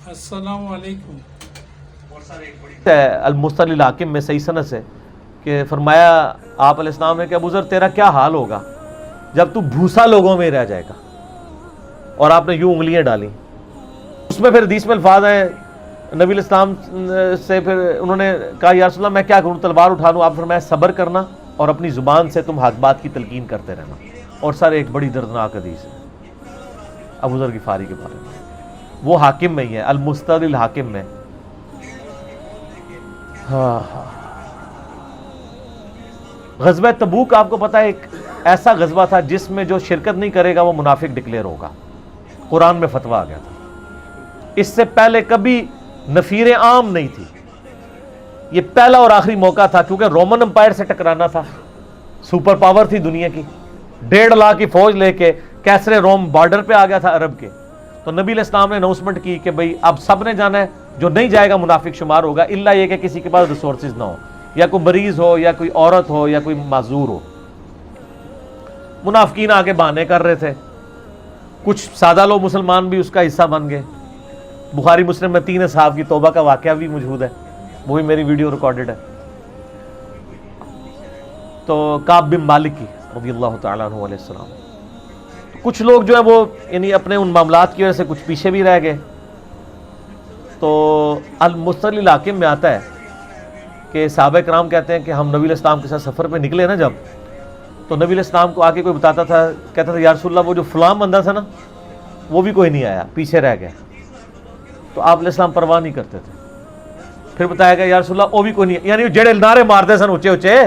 السلام علیکم۔ المستدل الحاکم میں صحیح سند سے کہ فرمایا آپ علیہ السلام نے کہ ابو ذر تیرا کیا حال ہوگا جب تو بھوسا لوگوں میں رہ جائے گا، اور آپ نے یوں انگلیاں ڈالیں۔ اس میں پھر حدیث میں الفاظ ہیں نبی علیہ السلام سے، پھر انہوں نے کہا یا رسول اللہ میں کیا کروں، تلوار اٹھا لوں؟ آپ فرمایا صبر کرنا اور اپنی زبان سے تم حق بات کی تلقین کرتے رہنا۔ اور سر ایک بڑی دردناک حدیث ہے ابو ذر غفاری کے بارے میں، وہ حاکم میں ہی ہے، المستدل الحاکم میں۔ غزوہ تبوک آپ کو پتا ہے ایک ایسا غزوہ تھا جس میں جو شرکت نہیں کرے گا وہ منافق ڈکلیئر ہوگا، قرآن میں فتویٰ آ گیا تھا۔ اس سے پہلے کبھی نفیر عام نہیں تھی، یہ پہلا اور آخری موقع تھا، کیونکہ رومن امپائر سے ٹکرانا تھا، سپر پاور تھی دنیا کی، 1.5 لاکھ کی فوج لے کے کیسرے روم بارڈر پہ آ گیا تھا عرب کے۔ تو نبی علیہ السلام نے اناؤنسمنٹ کی کہ بھئی اب سب نے جانا ہے، جو نہیں جائے گا منافق شمار ہوگا، الا یہ کہ کسی کے پاس ریسورسز نہ ہو، یا کوئی مریض ہو، یا کوئی عورت ہو، یا کوئی معذور ہو۔ منافقین آگے بہانے کر رہے تھے، کچھ سادہ لوگ مسلمان بھی اس کا حصہ بن گئے۔ بخاری مسلم میں 3 اصحاب کی توبہ کا واقعہ بھی موجود ہے، وہ بھی میری ویڈیو ریکارڈڈ ہے۔ تو کعب بن مالک کی رضی اللہ تعالیٰ عنہ علیہ السلام، کچھ لوگ جو ہے وہ یعنی اپنے ان معاملات کی وجہ سے کچھ پیچھے بھی رہ گئے۔ تو المستدل الحاکم میں آتا ہے کہ صحابہ کرام کہتے ہیں کہ ہم نبی علیہ السلام کے ساتھ سفر پہ نکلے نا جب، تو نبی علیہ السلام کو آ کے کوئی بتاتا تھا، کہتا تھا یا رسول اللہ وہ جو فلاں بندہ تھا نا وہ بھی کوئی نہیں آیا، پیچھے رہ گیا۔ تو آپ علیہ السلام پرواہ نہیں کرتے تھے۔ پھر بتایا گیا یا رسول اللہ وہ بھی کوئی نہیں، یعنی جڑے نعرے مارتے سن اچے اچے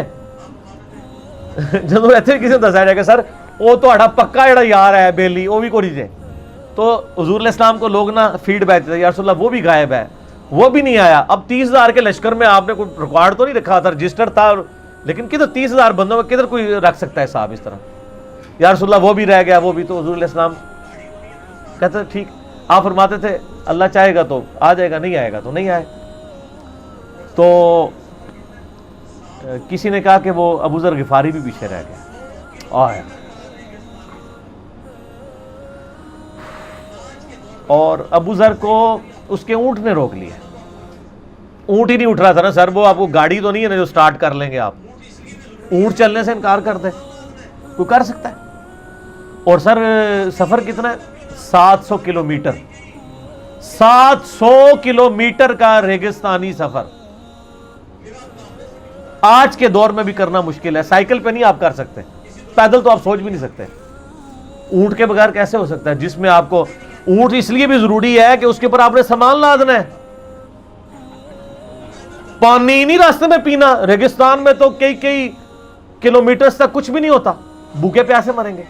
جدوں ایتھے کسی دسیا جائے کہ سر وہ تہاڈا پکا جڑا یار ہے بیلی وہ بھی کوئی نہیں جے، تو حضور علیہ السلام کو لوگ نا فیڈ بیک دیتے یا رسول اللہ وہ بھی غائب ہے، وہ بھی نہیں آیا۔ اب 30,000 کے لشکر میں آپ نے کوئی ریکارڈ تو نہیں رکھا تھا، رجسٹر تھا، لیکن کدھر 30,000 بندوں میں کدھر کوئی رکھ سکتا ہے صاحب اس طرح؟ یا رسول اللہ وہ بھی رہ گیا، وہ بھی۔ تو حضور علیہ السلام کہتے تھے ٹھیک، آپ فرماتے تھے اللہ چاہے گا تو آ جائے گا، نہیں آئے گا تو نہیں آئے۔ تو کسی نے کہا کہ وہ ابو ذر غفاری بھی پیچھے رہ گیا، آیا۔ اور ابو ذر کو اس کے اونٹ نے روک لیا، اونٹ ہی نہیں اٹھ رہا تھا نا سر، وہ آپ کو گاڑی تو نہیں ہے نا جو سٹارٹ کر لیں گے آپ، اونٹ چلنے سے انکار کر دے، کوئی کر سکتا ہے؟ اور سر سفر کتنا ہے؟ 700 کلومیٹر، 700 کلومیٹر کا ریگستانی سفر آج کے دور میں بھی کرنا مشکل ہے، سائیکل پہ نہیں آپ کر سکتے، پیدل تو آپ سوچ بھی نہیں سکتے، اونٹ کے بغیر کیسے ہو سکتا ہے؟ جس میں آپ کو اونٹ اس لیے بھی ضروری ہے کہ اس کے اوپر آپ نے سامان لادنا ہے، پانی نہیں راستے میں پینا، ریگستان میں تو کئی کلومیٹرز تک کچھ بھی نہیں ہوتا، بھوکے پیاسے مریں گے،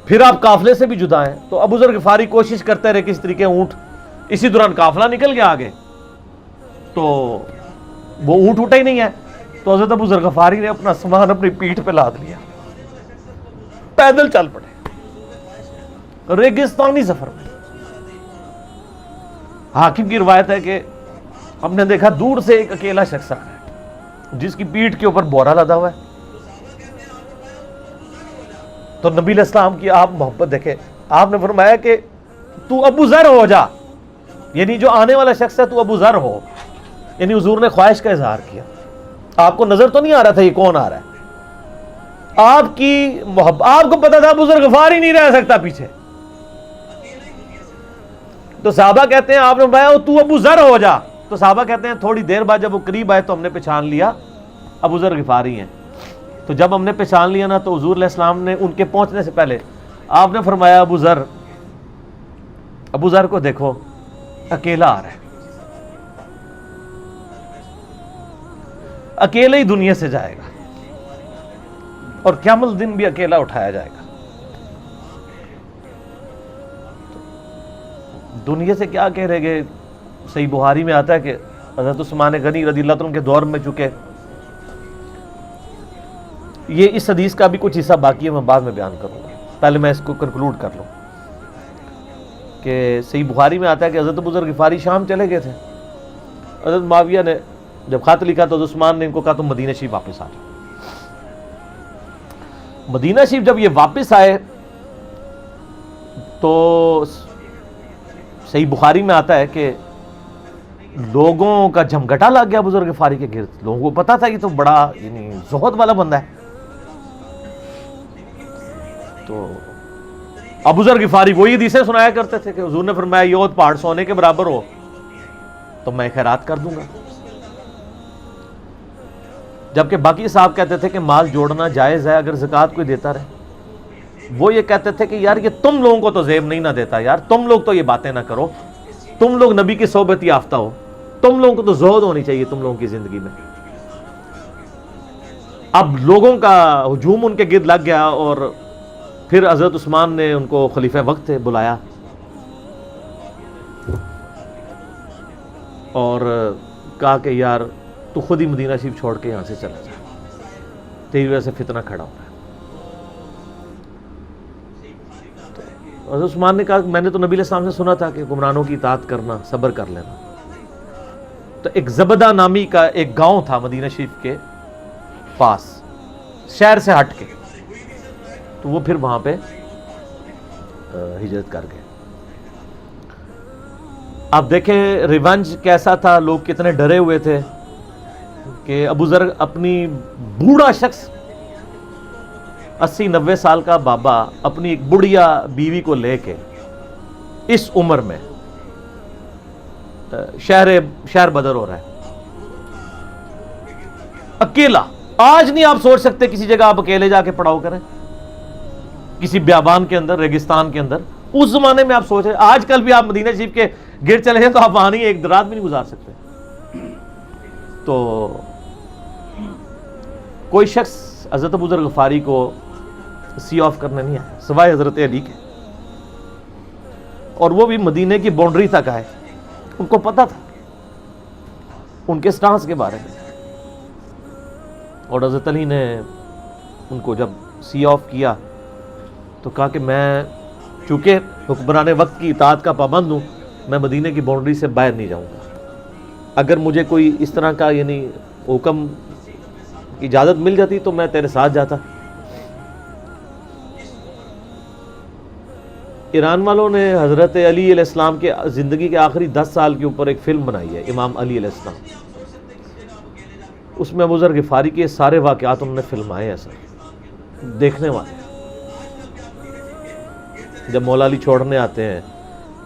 پھر آپ قافلے سے بھی جدا ہیں۔ تو ابو ذر غفاری کوشش کرتے رہے کس طریقے اونٹ، اسی دوران قافلہ نکل گیا آگے، تو وہ اونٹ اٹھا ہی نہیں ہے، تو حضرت ابو ذر غفاری نے اپنا سامان اپنی پیٹھ پہ لاد لیا، پیدل چل پڑے ریگستانی سفر میں۔ حاکم کی روایت ہے کہ ہم نے دیکھا دور سے ایک اکیلا شخص آ رہا ہے جس کی پیٹھ کے اوپر بورا لدا ہوا ہے۔ تو نبی علیہ السلام کی آپ محبت دیکھیں، آپ نے فرمایا کہ تو ابو ذر ہو جا، یعنی جو آنے والا شخص ہے تو ابو ذر ہو، یعنی حضور نے خواہش کا اظہار کیا۔ آپ کو نظر تو نہیں آ رہا تھا یہ کون آ رہا ہے، آپ کی محبت، آپ کو پتا تھا ابو ذر غفاری نہیں رہ سکتا پیچھے۔ تو صحابہ کہتے ہیں آپ نے فرمایا تو ابو ذر ہو جا، تو صحابہ کہتے ہیں تھوڑی دیر بعد جب وہ قریب آئے تو ہم نے پہچان لیا ابو ذر غفاری ہیں۔ تو جب ہم نے پہچان لیا نا تو حضور علیہ السلام نے ان کے پہنچنے سے پہلے آپ نے فرمایا ابو ذر کو دیکھو اکیلا آ رہا ہے، اکیلے ہی دنیا سے جائے گا اور قیامت دن بھی اکیلا اٹھایا جائے گا۔ دنیا سے کیا کہہ رہے گے؟ صحیح بخاری میں آتا ہے کہ حضرت عثمان غنی رضی اللہ عنہ کے دور میں چکے، یہ اس حدیث کا بھی کچھ حصہ باقی ہے، میں بعد میں بیان کروں گا، پہلے میں اس کو کنکلوڈ کر لوں کہ صحیح بخاری میں آتا ہے کہ حضرت ابو ذر غفاری شام چلے گئے تھے، حضرت معاویہ نے جب خط لکھا تو عثمان نے ان کو کہا تم مدینہ شریف واپس آ جاؤ۔ مدینہ شریف جب یہ واپس آئے تو صحیح بخاری میں آتا ہے کہ لوگوں کا جھمگٹا لگ گیا ابو ذر غفاری کے گرد. لوگوں کو پتا تھا یہ تو بڑا یعنی زہد والا بندہ ہے. تو ابو ذر غفاری وہی حدیثیں سنایا کرتے تھے کہ حضور نے فرمایا یہ احد پہاڑ سونے کے برابر ہو تو میں خیرات کر دوں گا. جبکہ باقی صاحب کہتے تھے کہ مال جوڑنا جائز ہے اگر زکوٰۃ کوئی دیتا رہے. وہ یہ کہتے تھے کہ یار یہ تم لوگوں کو تو زیب نہیں نہ دیتا, یار تم لوگ تو یہ باتیں نہ کرو, تم لوگ نبی کی صحبت یافتہ ہو, تم لوگوں کو تو زہد ہونی چاہیے تم لوگوں کی زندگی میں. اب لوگوں کا ہجوم ان کے گرد لگ گیا اور پھر حضرت عثمان نے ان کو خلیفہ وقت تھے بلایا اور کہا کہ یار تو خود ہی مدینہ شریف چھوڑ کے یہاں سے چلا جا, تیری وجہ سے فتنہ کھڑا ہو رہا ہے. تو حضرت عثمان نے کہا میں نے تو نبی علیہ السلام سے سنا تھا کہ حکمرانوں کی اطاعت کرنا, صبر کر لینا. تو ایک زبدہ نامی کا ایک گاؤں تھا مدینہ شریف کے پاس, شہر سے ہٹ کے, تو وہ پھر وہاں پہ ہجرت کر گئے. آپ دیکھیں ریونج کیسا تھا, لوگ کتنے ڈرے ہوئے تھے کہ ابو ذر اپنی بوڑھا شخص 80-90 سال کا بابا اپنی ایک بڑھیا بیوی کو لے کے اس عمر میں شہر بدر ہو رہا ہے اکیلا. آج نہیں آپ سوچ سکتے کسی جگہ آپ اکیلے جا کے پڑاؤ کریں, کسی بیابان کے اندر, ریگستان کے اندر. اس زمانے میں آپ سوچ رہے, آج کل بھی آپ مدینہ شریف کے گر چلے جائیں تو آپ وہاں نہیں ایک رات بھی نہیں گزار سکتے. تو کوئی شخص حضرت ابو ذر غفاری کو سی آف کرنے نہیں آیا سوائے حضرت علی کے, اور وہ بھی مدینے کی باؤنڈری تک آئے. ان کو پتا تھا ان کے سٹانس کے بارے میں, اور حضرت علی نے ان کو جب سی آف کیا تو کہا کہ میں چونکہ حکمران وقت کی اطاعت کا پابند ہوں, میں مدینے کی باؤنڈری سے باہر نہیں جاؤں گا. اگر مجھے کوئی اس طرح کا یعنی حکم کی اجازت مل جاتی تو میں تیرے ساتھ جاتا. ایران والوں نے حضرت علی علیہ السلام کے زندگی کے آخری 10 سال کے اوپر ایک فلم بنائی ہے, امام علی علیہ السلام. اس میں ابو ذر غفاری کے سارے واقعات انہوں نے فلمائے ہیں سر, دیکھنے والے. جب مولا علی چھوڑنے آتے ہیں,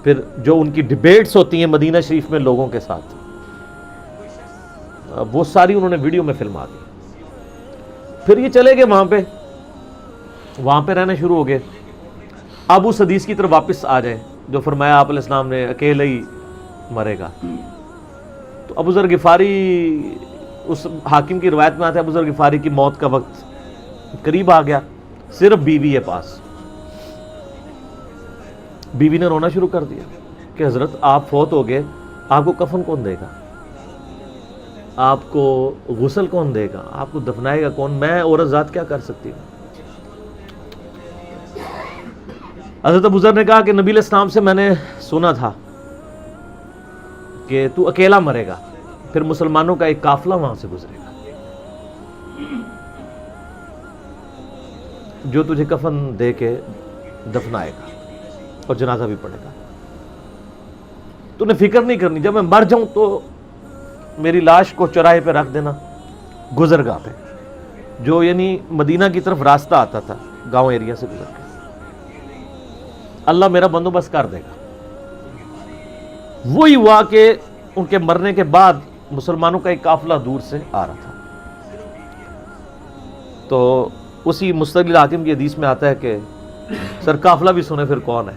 پھر جو ان کی ڈیبیٹس ہوتی ہیں مدینہ شریف میں لوگوں کے ساتھ, وہ ساری انہوں نے ویڈیو میں فلما دی. پھر یہ چلے گئے وہاں پہ رہنا شروع ہو گئے. اب اس حدیث کی طرف واپس آ جائیں جو فرمایا آپ علیہ السلام نے اکیلے ہی مرے گا. تو ابو ذر غفاری, اس حاکم کی روایت میں آتا ہے ابو ذر غفاری کی موت کا وقت قریب آ گیا, صرف بیوی ہے پاس. بیوی نے رونا شروع کر دیا کہ حضرت آپ فوت ہو گئے, آپ کو کفن کون دے گا, آپ کو غسل کون دے گا, آپ کو دفنائے گا کون, میں عورت ذات کیا کر سکتی ہوں. حضرت ابو ذر نے کہا کہ نبی علیہ السلام سے میں نے سنا تھا کہ تو اکیلا مرے گا, پھر مسلمانوں کا ایک قافلہ وہاں سے گزرے گا جو تجھے کفن دے کے دفنائے گا اور جنازہ بھی پڑھے گا. تو نے فکر نہیں کرنی, جب میں مر جاؤں تو میری لاش کو چوراہے پہ رکھ دینا, گزرگاہ پہ, جو یعنی مدینہ کی طرف راستہ آتا تھا گاؤں ایریا سے گزر کے. اللہ میرا بندوبست کر دے گا. وہی ہوا کہ ان کے مرنے کے بعد مسلمانوں کا ایک قافلہ دور سے آ رہا تھا. تو اسی مستقل حاکم کی حدیث میں آتا ہے کہ سر قافلہ بھی سنے پھر کون ہے,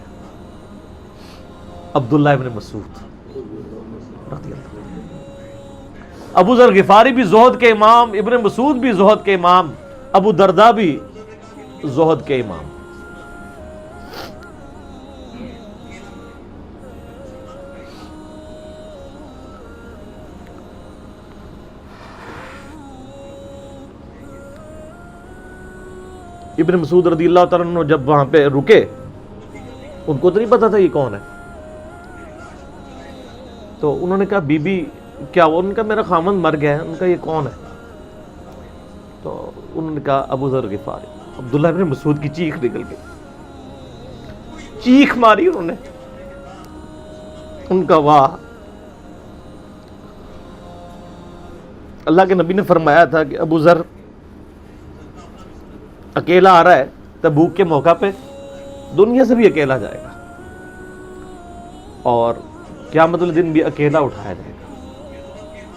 عبداللہ ابن مسعود رضی اللہ. ابو ذر غفاری بھی زہد کے امام, ابن مسعود بھی زہد کے امام, ابو درداء بھی زہد کے امام. ابن مسعود رضی اللہ تعالیٰ عنہ جب وہاں پہ رکے, ان کو تو نہیں پتا تھا یہ کون ہے. تو انہوں نے کہا بی بی کیا, ان کا میرا خامند مر گیا ہے, ان کا یہ کون ہے. تو انہوں نے کہا ابو ذر غفاری. عبداللہ ابن مسعود کی چیخ نکل گئی, چیخ ماری انہوں نے. ان کا واہ. اللہ کے نبی نے فرمایا تھا کہ ابو ذر اکیلا آ رہا ہے تبوک کے موقع پہ, دنیا سے بھی اکیلا جائے گا, اور قیامت الدن بھی اکیلا اٹھایا جائے گا.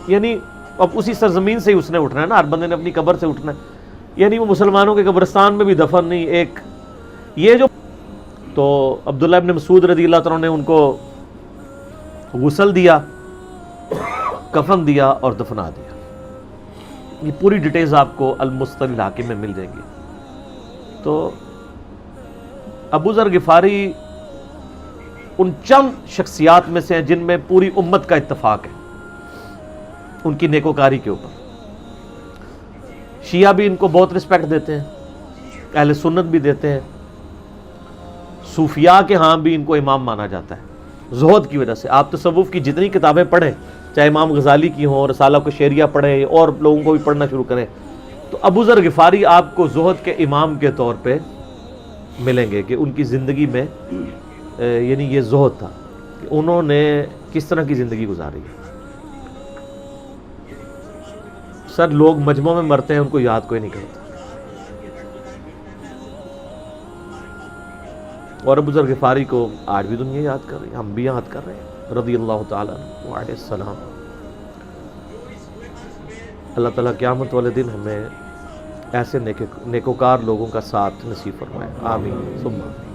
یعنی اب اسی سرزمین سے ہی اس نے اٹھنا ہے نا, ہر بندے نے اپنی قبر سے اٹھنا ہے. یعنی وہ مسلمانوں کے قبرستان میں بھی دفن نہیں, ایک یہ جو. تو عبداللہ ابن مسعود رضی اللہ عنہ نے ان کو غسل دیا, کفن دیا اور دفنا دیا. یہ پوری ڈیٹیلز آپ کو المستل الحاکم میں مل جائیں گی. تو ابو ذر غفاری ان چند شخصیات میں سے ہیں جن میں پوری امت کا اتفاق ہے ان کی نیکوکاری کے اوپر. شیعہ بھی ان کو بہت رسپیکٹ دیتے ہیں, اہل سنت بھی دیتے ہیں, صوفیاء کے ہاں بھی ان کو امام مانا جاتا ہے زہد کی وجہ سے. آپ تصوف کی جتنی کتابیں پڑھیں, چاہے امام غزالی کی ہوں, رسالہ قشیریہ پڑھیں, اور لوگوں کو بھی پڑھنا شروع کریں, تو ابو ذر غفاری آپ کو زہد کے امام کے طور پہ ملیں گے کہ ان کی زندگی میں یعنی یہ زہد تھا کہ انہوں نے کس طرح کی زندگی گزاری ہے. سر لوگ مجمع میں مرتے ہیں, ان کو یاد کوئی نہیں کرتا, اور ابو ذر غفاری کو آج بھی دنیا یاد کر رہی ہے, ہم بھی یاد کر رہے ہیں رضی اللہ تعالیٰ عنہ علیہ السلام. اللہ تعالیٰ قیامت والے دن ہمیں ایسے نیکوکار لوگوں کا ساتھ نصیب فرمائے, آمین ثم آمین.